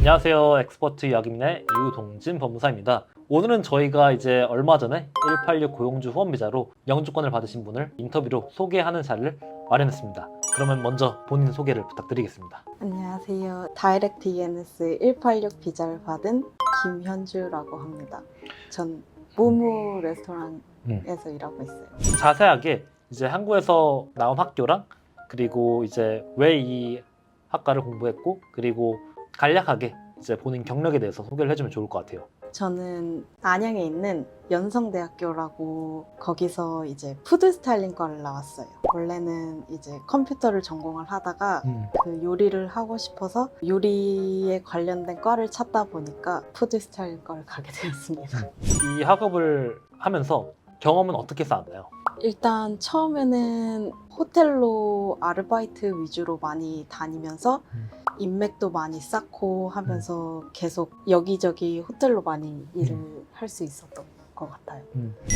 안녕하세요. 엑스퍼트 이야기민의 유동진 법무사입니다. 오늘은 저희가 이제 얼마 전에 186 고용주 후원비자로 영주권을 받으신 분을 인터뷰로 소개하는 자리를 마련했습니다. 그러면 먼저 본인 소개를 부탁드리겠습니다. 안녕하세요. 다이렉트 ENS 186 비자를 받은 김현주라고 합니다. 전 모모 레스토랑에서 일하고 있어요. 자세하게 이제 한국에서 나온 학교랑 그리고 이제 왜 이 학과를 공부했고 그리고 간략하게 이제 본인 경력에 대해서 소개를 해주면 좋을 것 같아요. 저는 안양에 있는 연성대학교라고 거기서 이제 푸드 스타일링과를 나왔어요. 원래는 이제 컴퓨터를 전공을 하다가 그 요리를 하고 싶어서 요리에 관련된 과를 찾다 보니까 푸드 스타일링과를 가게 되었습니다. 이 학업을 하면서 경험은 어떻게 쌓았나요? 일단 처음에는 호텔로 아르바이트 위주로 많이 다니면서 인맥도 많이 쌓고 하면서 계속 여기저기 호텔로 많이 일을 할 수 있었던 것 같아요.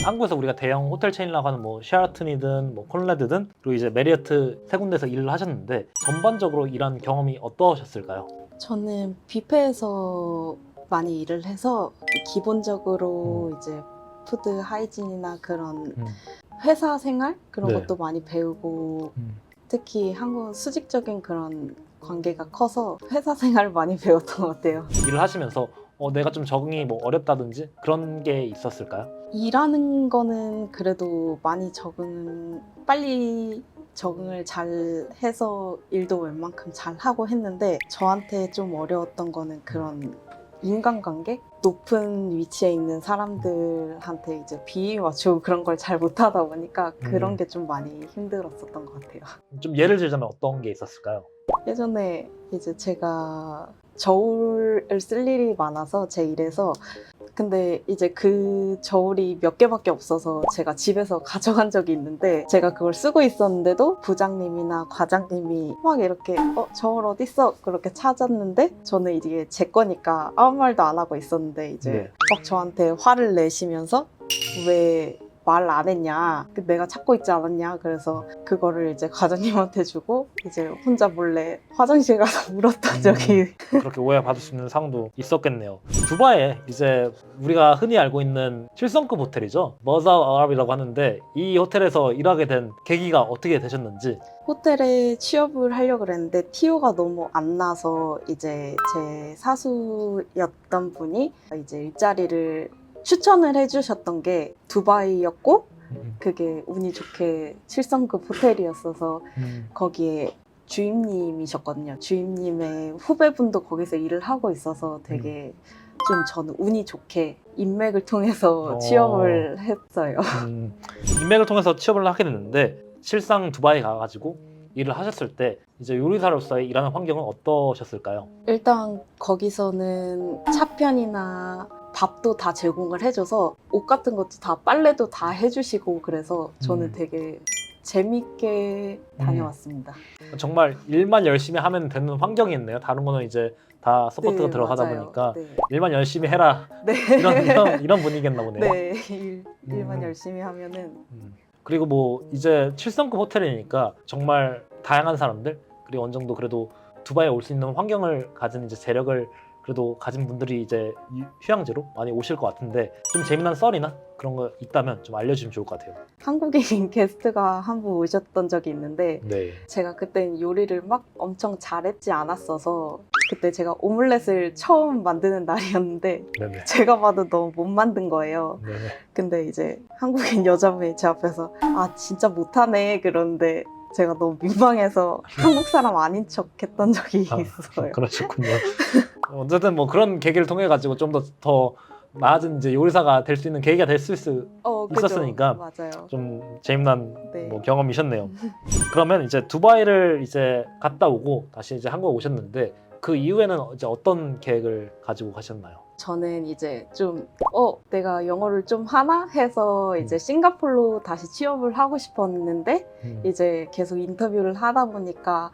한국에서 우리가 대형 호텔 체인이라고 하는 뭐 셰라튼이든 뭐 콘라드든 그리고 이제 메리어트 세 군데에서 일을 하셨는데 전반적으로 일한 경험이 어떠셨을까요? 저는 뷔페에서 많이 일을 해서 기본적으로 이제 푸드 하이진이나 그런 회사 생활 그런 네. 것도 많이 배우고 특히 한국은 수직적인 그런 관계가 커서 회사 생활을 많이 배웠던 것 같아요. 일을 하시면서 내가 좀 적응이 뭐 어렵다든지 그런 게 있었을까요? 일하는 거는 그래도 많이 빨리 적응을 잘 해서 일도 웬만큼 잘 하고 했는데 저한테 좀 어려웠던 거는 그런 인간관계? 높은 위치에 있는 사람들한테 이제 비위 맞추고 그런 걸 잘 못하다 보니까 그런 게 좀 많이 힘들었었던 것 같아요. 좀 예를 들자면 어떤 게 있었을까요? 예전에 이제 제가 저울을 쓸 일이 많아서 제 일에서 근데 이제 그 저울이 몇 개밖에 없어서 제가 집에서 가져간 적이 있는데 제가 그걸 쓰고 있었는데도 부장님이나 과장님이 막 이렇게 저울 어딨어? 그렇게 찾았는데 저는 이게 제 거니까 아무 말도 안 하고 있었는데 이제 네. 막 저한테 화를 내시면서 왜 말 안 했냐, 내가 찾고 있지 않았냐, 그래서 그거를 이제 과장님한테 주고 이제 혼자 몰래 화장실 가서 울었던 적이 그렇게 오해받을 수 있는 상황도 있었겠네요. 두바이에 이제 우리가 흔히 알고 있는 7성급 호텔이죠. 머자 아랍이라고 하는데 이 호텔에서 일하게 된 계기가 어떻게 되셨는지. 호텔에 취업을 하려고 그랬는데 TO가 너무 안 나서 이제 제 사수였던 분이 이제 일자리를 추천을 해주셨던 게 두바이였고 그게 운이 좋게 7성급 호텔이었어서 거기에 주임님이셨거든요. 주임님의 후배분도 거기서 일을 하고 있어서 되게 좀 저는 운이 좋게 인맥을 통해서 취업을 했어요. 인맥을 통해서 취업을 하게 됐는데 실상 두바이 가가지고 일을 하셨을 때 이제 요리사로서의 일하는 환경은 어떠셨을까요? 일단 거기서는 차편이나 밥도 다 제공을 해줘서 옷 같은 것도 다 빨래도 다 해주시고 그래서 저는 되게 재밌게 다녀왔습니다. 정말 일만 열심히 하면 되는 환경이었네요. 다른 거는 이제 다 서포트가 네, 들어가다 맞아요. 보니까 네. 일만 열심히 해라 네. 이런 분위기였나 보네요. 네, 일만 열심히 하면은 그리고 뭐 이제 7성급 호텔이니까 정말 다양한 사람들 그리고 어느 정도 그래도 두바이에 올 수 있는 환경을 가진 이제 재력을 그래도 가진 분들이 이제 휴양지로 많이 오실 것 같은데 좀 재미난 썰이나 그런 거 있다면 좀 알려주시면 좋을 것 같아요. 한국인 게스트가 한 분 오셨던 적이 있는데 네. 제가 그땐 요리를 막 엄청 잘했지 않았어서 그때 제가 오믈렛을 처음 만드는 날이었는데 네네. 제가 봐도 너무 못 만든 거예요. 네네. 근데 이제 한국인 여자분이 제 앞에서 아 진짜 못하네 그러는데 제가 너무 민망해서 한국 사람 아닌 척 했던 적이 있어요. 그러셨군요. 어쨌든 뭐 그런 계기를 통해 가지고 좀 더 나아진 이제 요리사가 될 수 있는 계기가 될 수 있었으니까 그죠. 맞아요. 좀 재미난 네. 뭐 경험이셨네요. 그러면 이제 두바이를 이제 갔다 오고 다시 이제 한국 오셨는데 그 이후에는 이제 어떤 계획을 가지고 가셨나요? 저는 이제 좀 내가 영어를 좀 하나 해서 이제 싱가포르로 다시 취업을 하고 싶었는데 이제 계속 인터뷰를 하다 보니까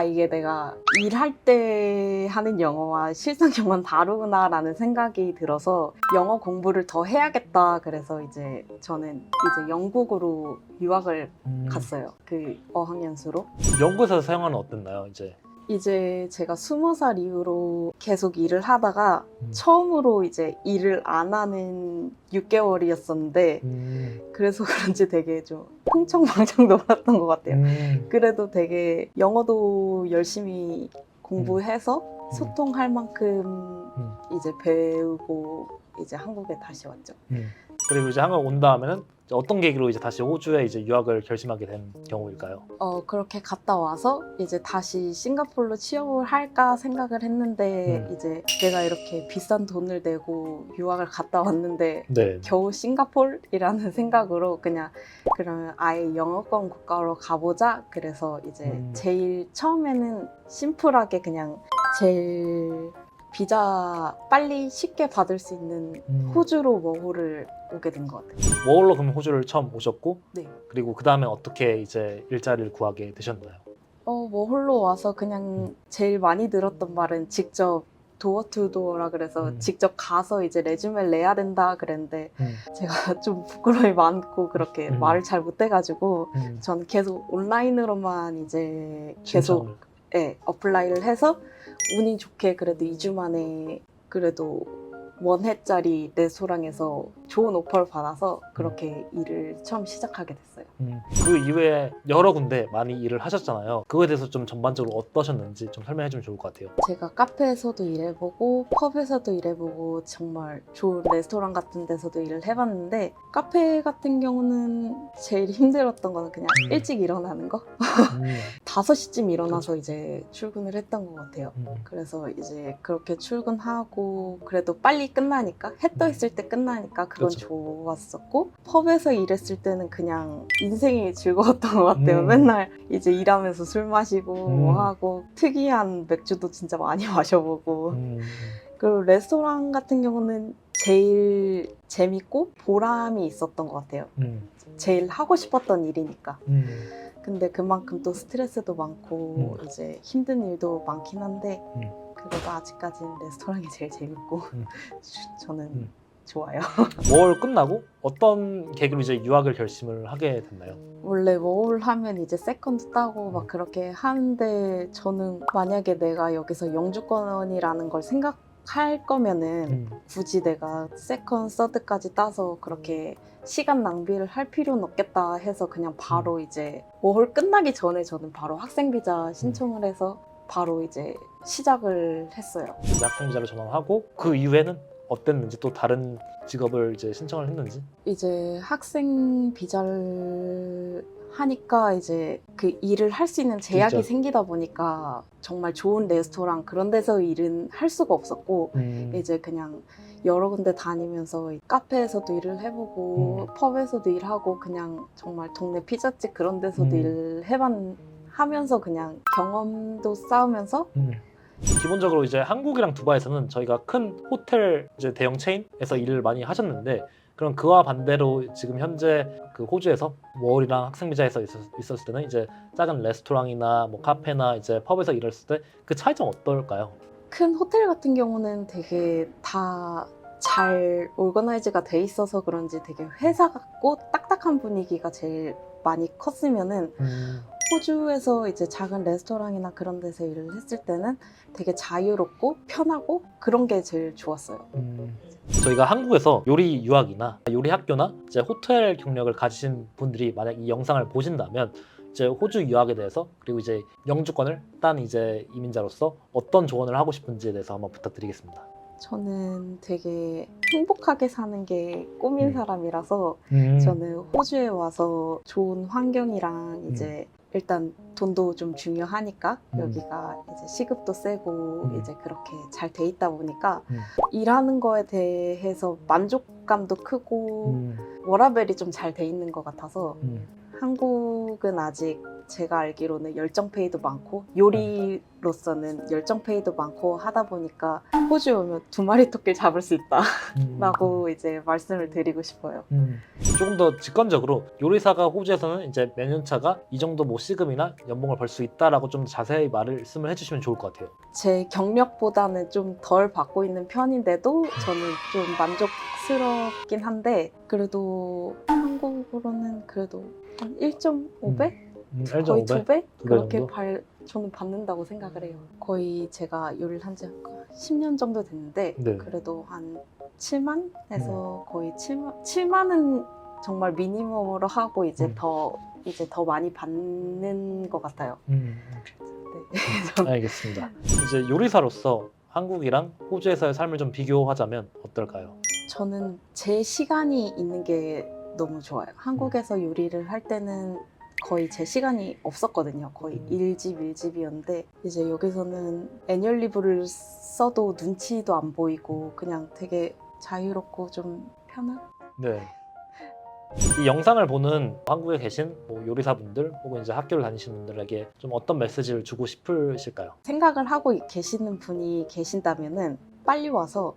이게 내가 일할 때 하는 영어와 실상 영어는 다르구나라는 생각이 들어서 영어 공부를 더 해야겠다. 그래서 이제 저는 이제 영국으로 유학을 갔어요. 그 어학연수로. 영국에서 사용하는 어땠나요? 이제 이제 제가 20살 이후로 계속 일을 하다가 처음으로 이제 일을 안 하는 6개월이었었는데 그래서 그런지 되게 좀 흥청망청 놀았던 것 같아요. 그래도 되게 영어도 열심히 공부해서 소통할 만큼 이제 배우고 이제 한국에 다시 왔죠. 그리고 이제 한국 온 다음에는 이제 어떤 계기로 이제 다시 호주에 이제 유학을 결심하게 된 경우일까요? 그렇게 갔다 와서 이제 다시 싱가포르로 취업을 할까 생각을 했는데 이제 내가 이렇게 비싼 돈을 내고 유학을 갔다 왔는데 네. 겨우 싱가포르이라는 생각으로 그냥 그러면 아예 영어권 국가로 가보자. 그래서 이제 제일 처음에는 심플하게 그냥 제일 비자 빨리 쉽게 받을 수 있는 호주로 워홀을 오게 된 것 같아요. 워홀로 그럼 호주를 처음 오셨고, 네. 그리고 그 다음에 어떻게 이제 일자리를 구하게 되셨나요? 워홀로 와서 그냥 제일 많이 들었던 말은 직접 도어 투 도어라 그래서 직접 가서 이제 레주메를 내야 된다 그랬는데 제가 좀 부끄러움이 많고 그렇게 말을 잘 못해가지고 저는 계속 온라인으로만 이제 계속 어플라이를 해서 운이 좋게 그래도 2주 만에 그래도 원해짜리 레스토랑에서 좋은 오퍼를 받아서 그렇게 일을 처음 시작하게 됐어요. 그 이후에 여러 군데 많이 일을 하셨잖아요. 그거에 대해서 좀 전반적으로 어떠셨는지 좀 설명해 주면 좋을 것 같아요. 제가 카페에서도 일해보고 펍에서도 일해보고 정말 좋은 레스토랑 같은 데서도 일을 해봤는데 카페 같은 경우는 제일 힘들었던 거는 그냥 일찍 일어나는 거? 5시쯤 일어나서 이제 출근을 했던 것 같아요. 그래서 이제 그렇게 출근하고 그래도 빨리 끝나니까 해 떠 있을 때 끝나니까 그건 그렇죠. 좋았었고 펍에서 일했을 때는 그냥 인생이 즐거웠던 것 같아요. 맨날 이제 일하면서 술 마시고 뭐 하고 특이한 맥주도 진짜 많이 마셔보고 그리고 레스토랑 같은 경우는 제일 재밌고 보람이 있었던 것 같아요. 제일 하고 싶었던 일이니까. 근데 그만큼 또 스트레스도 많고 이제 힘든 일도 많긴 한데 그래도 아직까지는 레스토랑이 제일 재밌고 저는 좋아요. 월 끝나고 어떤 계기로 이제 유학을 결심을 하게 됐나요? 원래 워홀 하면 이제 세컨드 따고 막 그렇게 하는데 저는 만약에 내가 여기서 영주권이라는 걸 생각할 거면은 굳이 내가 세컨, 서드까지 따서 그렇게 시간 낭비를 할 필요는 없겠다 해서 그냥 바로 이제 워홀 끝나기 전에 저는 바로 학생 비자 신청을 해서 바로 이제 시작을 했어요. 이제 학생 비자를 전환하고 그 이후에는 어땠는지 또 다른 직업을 이제 신청을 했는지. 이제 학생 비자를 하니까 이제 그 일을 할 수 있는 제약이 그렇죠. 생기다 보니까 정말 좋은 레스토랑 그런 데서 일은 할 수가 없었고 이제 그냥 여러 군데 다니면서 카페에서도 일을 해보고 펍에서도 일하고 그냥 정말 동네 피자집 그런 데서도 일을 하면서 그냥 경험도 쌓으면서 기본적으로 이제 한국이랑 두바이에서는 저희가 큰 호텔 이제 대형 체인에서 일을 많이 하셨는데, 그럼 그와 반대로 지금 현재 그 호주에서 워홀이랑 학생 비자에서 있었을 때는 이제 작은 레스토랑이나 뭐 카페나 이제 펍에서 일했을 때 그 차이점 어떨까요? 큰 호텔 같은 경우는 되게 다 잘 오거나이즈가 돼 있어서 그런지 되게 회사 같고 딱딱한 분위기가 제일 많이 컸으면은 호주에서 이제 작은 레스토랑이나 그런 데서 일을 했을 때는 되게 자유롭고 편하고 그런 게 제일 좋았어요. 저희가 한국에서 요리 유학이나 요리 학교나 이제 호텔 경력을 가지신 분들이 만약 이 영상을 보신다면 이제 호주 유학에 대해서 그리고 이제 영주권을 딴 이제 이민자로서 어떤 조언을 하고 싶은지에 대해서 한번 부탁드리겠습니다. 저는 되게 행복하게 사는 게 꿈인 사람이라서 저는 호주에 와서 좋은 환경이랑 이제 일단 돈도 좀 중요하니까 여기가 이제 시급도 세고 이제 그렇게 잘 돼 있다 보니까 일하는 거에 대해서 만족감도 크고 워라밸이 좀 잘 돼 있는 것 같아서 한국은 아직 제가 알기로는 열정페이도 많고 요리로서는 열정페이도 많고 하다 보니까 호주에 오면 2마리 토끼를 잡을 수 있다 라고 이제 말씀을 드리고 싶어요. 조금 더 직관적으로 요리사가 호주에서는 이제 몇 년 차가 이 정도 뭐 시급이나 연봉을 벌 수 있다라고 좀 자세히 말씀을 해주시면 좋을 것 같아요. 제 경력보다는 좀 덜 받고 있는 편인데도 저는 좀 만족스럽긴 한데 그래도 한국으로는 그래도 한 1.5배? 거의 2배? 그렇게 저는 받는다고 생각을 해요. 거의 제가 요리를 한 지 10년 정도 됐는데 네. 그래도 한 7만에서 거의 7만은 정말 미니멈으로 하고 이제 더 많이 받는 것 같아요. 네. 알겠습니다. 이제 요리사로서 한국이랑 호주에서의 삶을 좀 비교하자면 어떨까요? 저는 제 시간이 있는 게 너무 좋아요. 한국에서 요리를 할 때는 거의 제 시간이 없었거든요. 거의 일집이었는데 이제 여기서는 애니얼리브를 써도 눈치도 안 보이고 그냥 되게 자유롭고 좀 편한? 네. 이 영상을 보는 한국에 계신 뭐 요리사분들 혹은 이제 학교를 다니시는 분들에게 좀 어떤 메시지를 주고 싶으실까요? 생각을 하고 계시는 분이 계신다면은 빨리 와서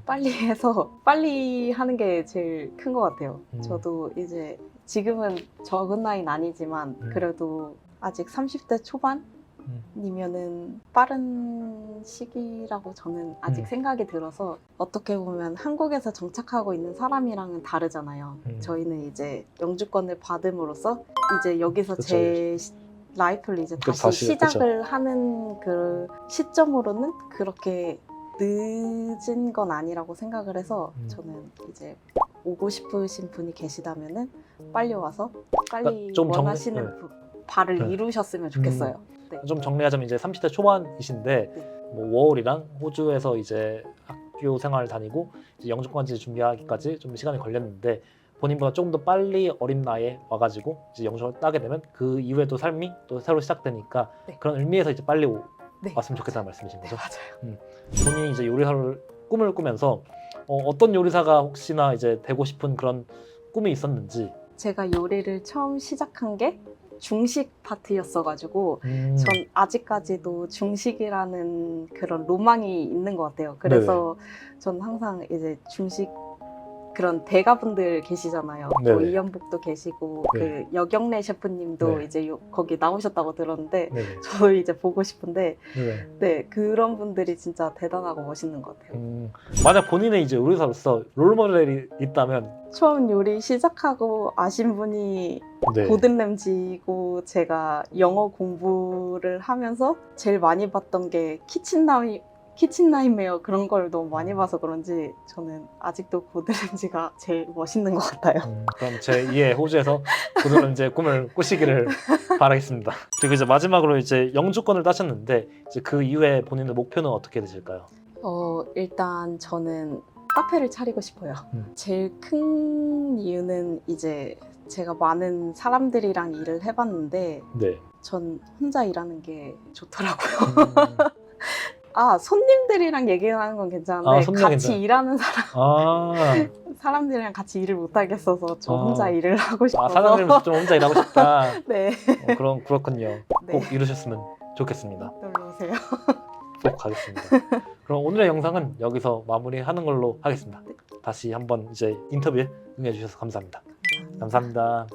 빨리 해서 빨리 하는 게 제일 큰 것 같아요. 저도 이제 지금은 적은 나이는 아니지만 그래도 아직 30대 초반이면은 빠른 시기라고 저는 아직 생각이 들어서 어떻게 보면 한국에서 정착하고 있는 사람이랑은 다르잖아요. 저희는 이제 영주권을 받음으로써 이제 여기서 그쵸, 제 라이프를 이제 다시 시작을 하는 그 시점으로는 그렇게 늦은 건 아니라고 생각을 해서 저는 이제 오고 싶으신 분이 계시다면은 빨리 와서 빨리 좀 원하시는 바를 이루셨으면 좋겠어요. 네. 좀 정리하자면 이제 30대 초반이신데 네. 뭐 워홀이랑 호주에서 이제 학교 생활을 다니고 이제 영주권까지 준비하기까지 좀 시간이 걸렸는데 본인보다 조금 더 빨리 어린 나이에 와가지고 이제 영주권을 따게 되면 그 이후에도 삶이 또 새로 시작되니까 네. 그런 의미에서 이제 빨리 네. 왔으면 좋겠다는 말씀이신 거죠? 네, 맞아요. 본인이 이제 요리사를 꿈을 꾸면서 어떤 요리사가 혹시나 이제 되고 싶은 그런 꿈이 있었는지. 제가 요리를 처음 시작한 게 중식 파트였어가지고 전 아직까지도 중식이라는 그런 로망이 있는 것 같아요. 그래서 전 항상 이제 중식 그런 대가분들 계시잖아요. 뭐 이연복도 계시고 그 여경래 셰프님도 이제 거기 나오셨다고 들었는데 저도 이제 보고 싶은데 네 그런 분들이 진짜 대단하고 멋있는 것 같아요. 만약 본인의 이제 요리사로서 롤모델이 있다면 처음 요리 시작하고 아신 분이 고든 램지고 제가 영어 공부를 하면서 제일 많이 봤던 게 키친 나잇메어 그런 걸 너무 많이 봐서 그런지 저는 아직도 고든 램지가 제일 멋있는 것 같아요. 그럼 제2의 호주에서 고든 램지의 꿈을 꾸시기를 바라겠습니다. 그리고 이제 마지막으로 이제 영주권을 따셨는데 이제 그 이후에 본인의 목표는 어떻게 되실까요? 일단 저는 카페를 차리고 싶어요. 제일 큰 이유는 이제 제가 많은 사람들이랑 일을 해봤는데 전 혼자 일하는 게 좋더라고요. 손님들이랑 얘기하는 건 괜찮은데 같이 일하는 사람들이랑 같이 일을 못 하겠어서 저 혼자 일을 하고 싶어서. 사장님 좀 혼자 일하고 싶다. 네. 그렇군요. 꼭 이루셨으면 좋겠습니다. 놀러 오세요. 꼭 가겠습니다. 그럼 오늘의 영상은 여기서 마무리하는 걸로 하겠습니다. 다시 한번 이제 인터뷰에 응해주셔서 감사합니다. 감사합니다.